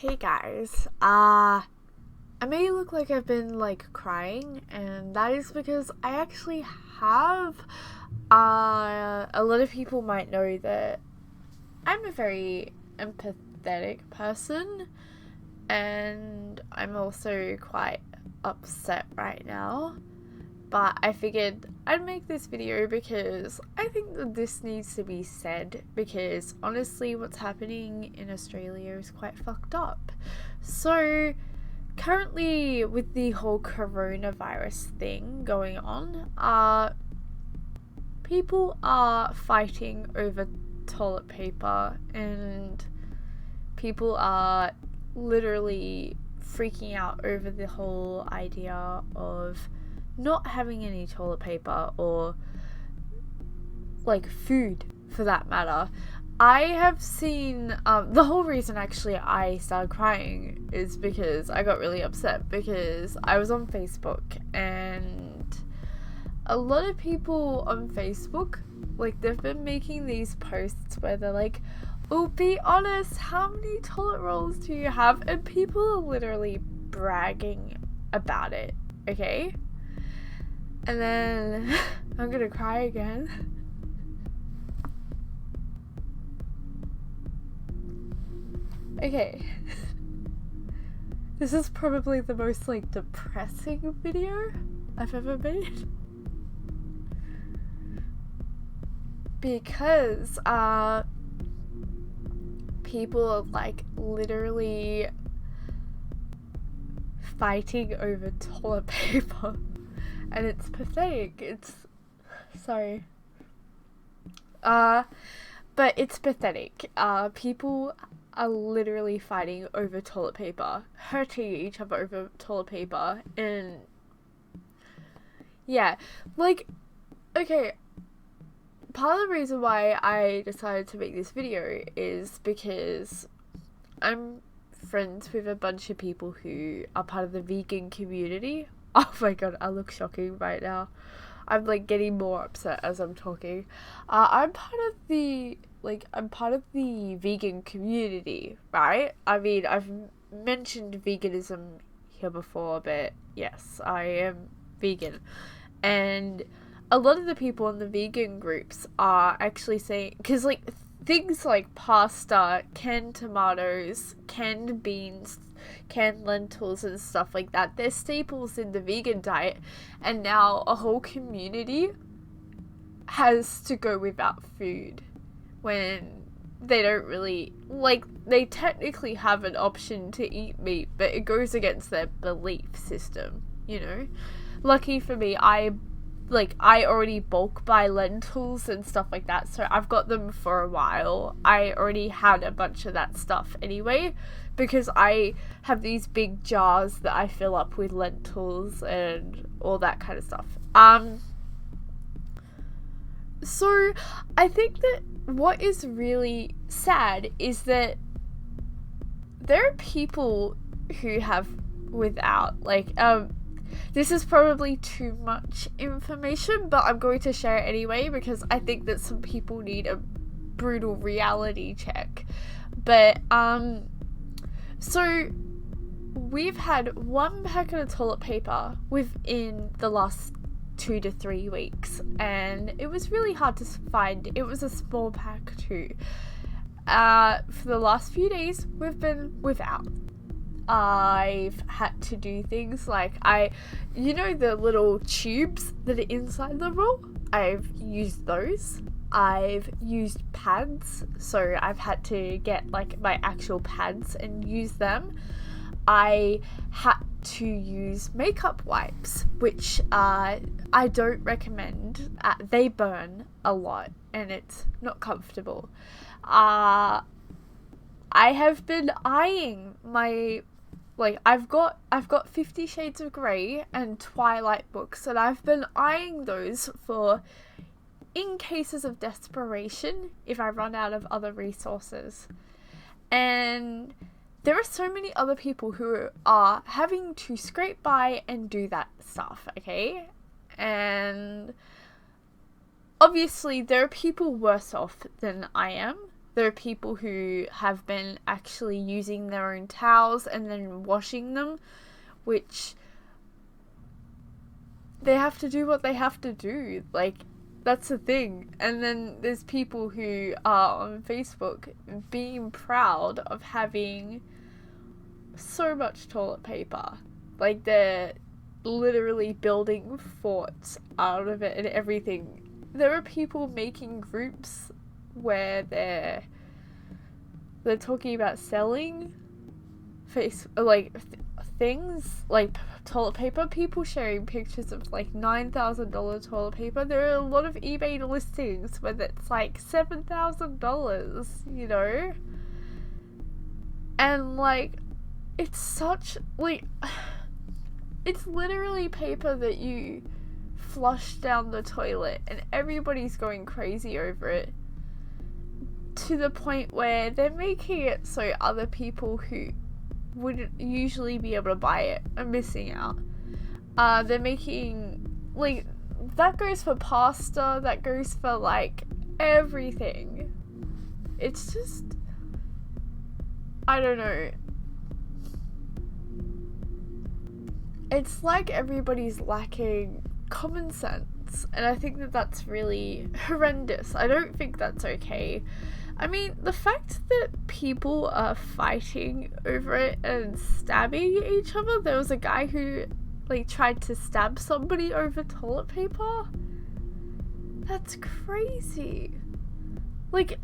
Hey guys, I may look like I've been crying, and that is because I actually have. A lot of people might know that I'm a very empathetic person, and I'm also quite upset right now. But I figured I'd make this video because I think that this needs to be said, because honestly what's happening in Australia is quite fucked up. So currently with the whole coronavirus thing going on, people are fighting over toilet paper, and people are literally freaking out over the whole idea of not having any toilet paper or food for that matter. I have seen the whole reason actually I started crying is because I got really upset because I was on Facebook, and a lot of people on Facebook, they've been making these posts where they're like, oh, be honest, how many toilet rolls do you have? And people are literally bragging about it, okay? And then I'm gonna cry again. Okay. This is probably the most depressing video I've ever made. Because people are literally fighting over toilet paper. And it's pathetic. It's sorry. But it's pathetic. People are literally fighting over toilet paper, hurting each other over toilet paper, and yeah, okay, part of the reason why I decided to make this video is because I'm friends with a bunch of people who are part of the vegan community. Oh my god, I look shocking right now. I'm getting more upset as I'm talking. I'm part of the vegan community, right? I mean, I've mentioned veganism here before, but yes, I am vegan. And a lot of the people in the vegan groups are actually saying, because things like pasta, canned tomatoes, canned beans, canned lentils and stuff like that, they're staples in the vegan diet, and now a whole community has to go without food when they don't really they technically have an option to eat meat, but it goes against their belief system, you know. Lucky for me, I already bulk buy lentils and stuff like that, so I've got them for a while. I already had a bunch of that stuff anyway, because I have these big jars that I fill up with lentils and all that kind of stuff. So I think that what is really sad is that there are people who have without this is probably too much information, but I'm going to share it anyway because I think that some people need a brutal reality check. But so we've had one packet of toilet paper within the last 2 to 3 weeks, and it was really hard to find. It was a small pack too. For the last few days we've been without. I've had to do things you know the little tubes that are inside the roll? I've used those. I've used pads, so I've had to get my actual pads and use them. I had to use makeup wipes, which I don't recommend. They burn a lot and it's not comfortable. I have been eyeing my I've got 50 Shades of Grey and Twilight books, and I've been eyeing those for in cases of desperation if I run out of other resources. And there are so many other people who are having to scrape by and do that stuff, okay? And obviously there are people worse off than I am. there are people who have been actually using their own towels and then washing them, which they have to do what they have to do. Like, that's the thing. And then there's people who are on Facebook being proud of having so much toilet paper. Like, they're literally building forts out of it and everything. There are people making groups where they're talking about selling things like toilet paper. People sharing pictures of like $9,000 toilet paper. There are a lot of eBay listings where it's like $7,000, you know? And like, it's such, like, it's literally paper that you flush down the toilet and everybody's going crazy over it, to the point where they're making it so other people who wouldn't usually be able to buy it are missing out. They're making, like, that goes for pasta, that goes for like everything. It's just, I don't know. It's like everybody's lacking common sense, and I think that that's really horrendous. I don't think that's okay. I mean, the fact that people are fighting over it and stabbing each other. There was a guy who, like, tried to stab somebody over toilet paper. That's crazy. Like,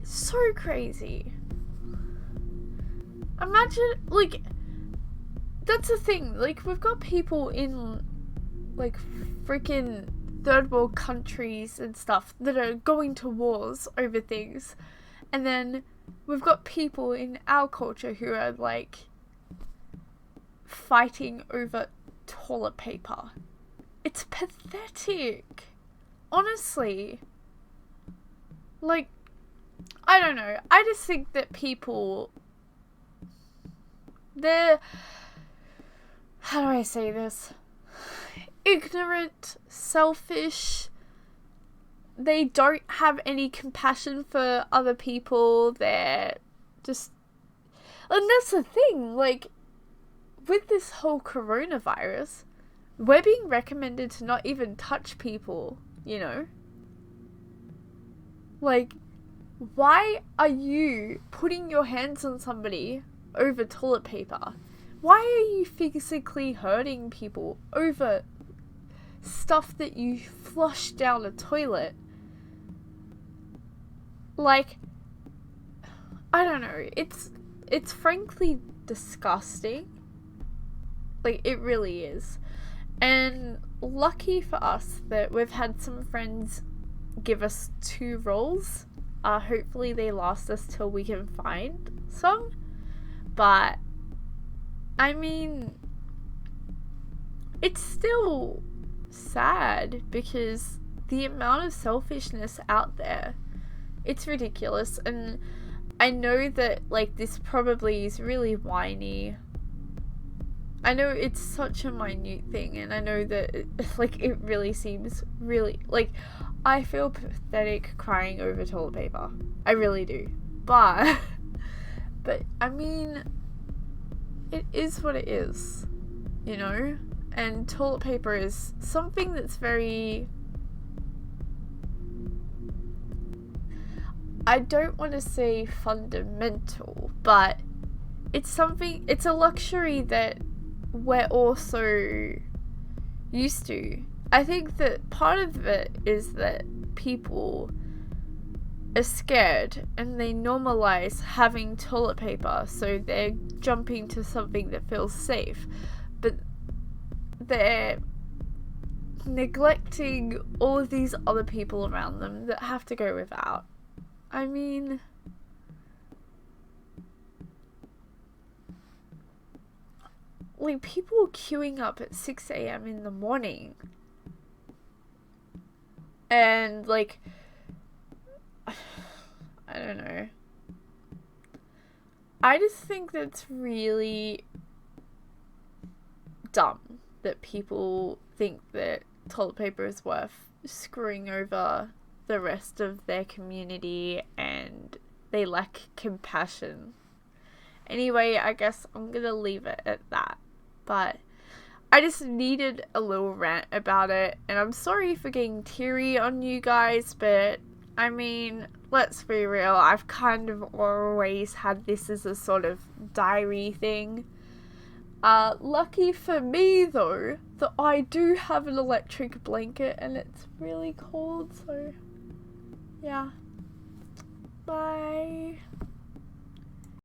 so crazy. Imagine, like, that's the thing. Like, we've got people in, like, freaking third world countries and stuff that are going to wars over things, and then we've got people in our culture who are like fighting over toilet paper. It's pathetic, honestly. Like, I don't know, I just think that people, they're, how do I say this, ignorant, selfish. They don't have any compassion for other people. They're just, and that's the thing, like, with this whole coronavirus, we're being recommended to not even touch people, you know? Like, why are you putting your hands on somebody over toilet paper? Why are you physically hurting people over stuff that you flush down a toilet? Like, I don't know, it's frankly disgusting. Like, it really is. And lucky for us that we've had some friends give us 2 rolls. Hopefully they last us till we can find some. But I mean, it's still sad because the amount of selfishness out there, it's ridiculous. And I know that, like, this probably is really whiny. I know it's such a minute thing, and I know that it really seems really, like, I feel pathetic crying over toilet paper. I really do. But I mean, it is what it is, you know? And toilet paper is something that's very, I don't want to say fundamental, but it's something, it's a luxury that we're also used to. I think that part of it is that people are scared and they normalize having toilet paper, so they're jumping to something that feels safe, but they're neglecting all of these other people around them that have to go without. I mean, like, people queuing up at 6 a.m. in the morning. And, like, I don't know. I just think that's really dumb that people think that toilet paper is worth screwing over the rest of their community and they lack compassion. Anyway, I guess I'm gonna leave it at that. But I just needed a little rant about it, and I'm sorry for getting teary on you guys, but I mean, let's be real, I've kind of always had this as a sort of diary thing. Lucky for me though, that I do have an electric blanket and it's really cold, so yeah. Bye.